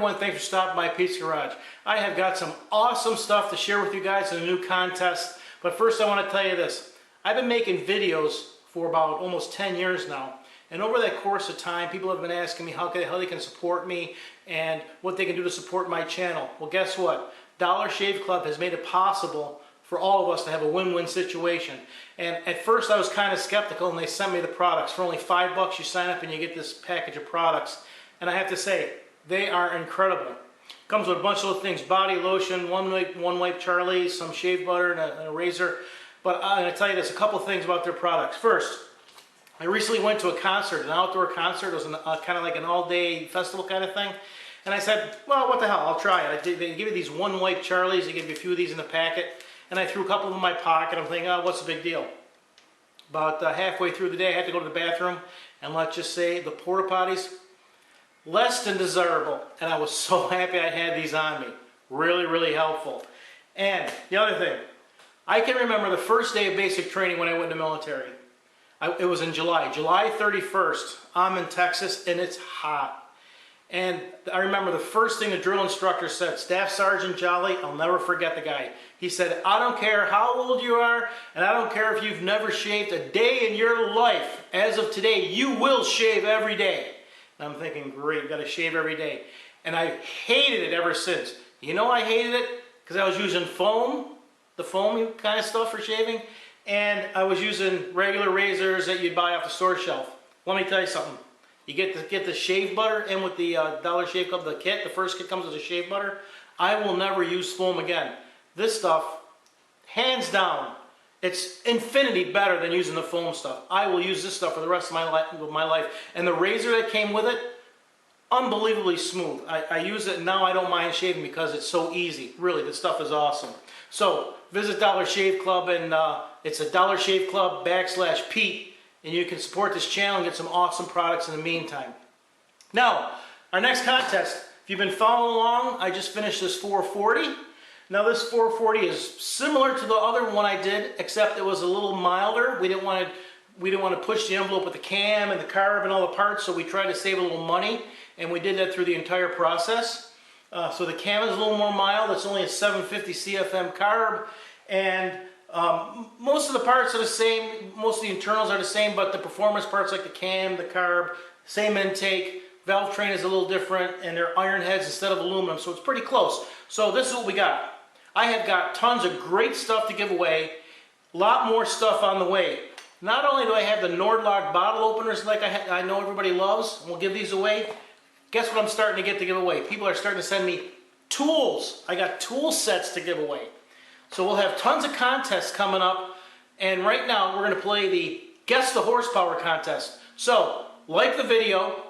everyone, thanks for stopping by Pete's Garage. I have got some awesome stuff to share with you guys in a new contest. But first I want to tell you this. I've been making videos for about almost 10 years now. And over that course of time, people have been asking me how they can support me and what they can do to support my channel. Well, guess what? Dollar Shave Club has made it possible for all of us to have a win-win situation. And at first I was kind of skeptical, and they sent me the products. For only $5 you sign up and you get this package of products. And I have to say, they are incredible. Comes with a bunch of little things: body lotion, one wipe Charlie, some shave butter, and a razor. But I'm going to tell you this, a couple things about their products. First, I recently went to a concert, an outdoor concert. It was kind of like an all-day festival kind of thing. And I said, well, what the hell, I'll try it. They give you these one wipe Charlies, they give you a few of these in the packet. And I threw a couple of them in my pocket. I'm thinking, oh, what's the big deal? About halfway through the day, I had to go to the bathroom, and let's just say the porta potties, less than desirable. And I was so happy I had these on me. Really, really helpful. And the other thing, I can remember the first day of basic training when I went in the military. It was in July 31st. I'm in Texas, and it's hot. And I remember the first thing the drill instructor said, Staff Sergeant Jolly, I'll never forget the guy. He said, I don't care how old you are, and I don't care if you've never shaved a day in your life. As of today, you will shave every day. And I'm thinking, great, got to shave every day. And I hated it ever since. You know I hated it? Because I was using foam, the foamy kind of stuff for shaving, and I was using regular razors that you'd buy off the store shelf. Let me tell you something. You get the shave butter in with the Dollar Shave Club, the kit. The first kit comes with a shave butter. I will never use foam again. This stuff, hands down, it's infinity better than using the foam stuff. I will use this stuff for the rest of my life. And the razor that came with it, unbelievably smooth. I use it, and now I don't mind shaving because it's so easy. Really, this stuff is awesome. So visit Dollar Shave Club, and it's a Dollar Shave Club /Pete. And you can support this channel and get some awesome products in the meantime. Now, our next contest, if you've been following along, I just finished this 440. Now this 440 is similar to the other one I did, except it was a little milder. We didn't want to push the envelope with the cam and the carb and all the parts, so we tried to save a little money, and we did that through the entire process. So the cam is a little more mild. It's only a 750 CFM carb, and most of the parts are the same, most of the internals are the same, but the performance parts like the cam, the carb, same intake, valve train is a little different, and they're iron heads instead of aluminum, so it's pretty close. So this is what we got. I have got tons of great stuff to give away, a lot more stuff on the way. Not only do I have the Nordlock bottle openers like I know everybody loves, and we'll give these away, guess what I'm starting to get to give away? People are starting to send me tools. I got tool sets to give away. So we'll have tons of contests coming up, and right now we're going to play the Guess the Horsepower contest. So like the video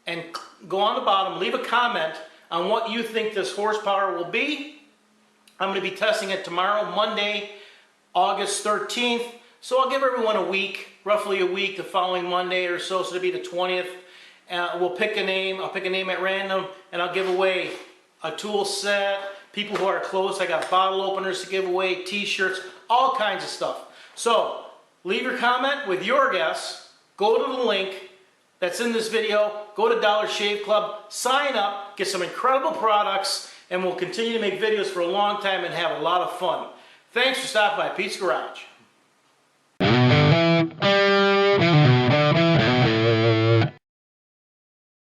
and go on the bottom, leave a comment on what you think this horsepower will be. I'm going to be testing it tomorrow, Monday, August 13th. So I'll give everyone a week, roughly a week, the following Monday or so, so it'll be the 20th. We'll pick a name, I'll pick a name at random, and I'll give away a tool set. People who are close, I got bottle openers to give away, t-shirts, all kinds of stuff. So leave your comment with your guess, go to the link that's in this video, go to Dollar Shave Club, sign up, get some incredible products, and we'll continue to make videos for a long time and have a lot of fun. Thanks for stopping by Pete's Garage.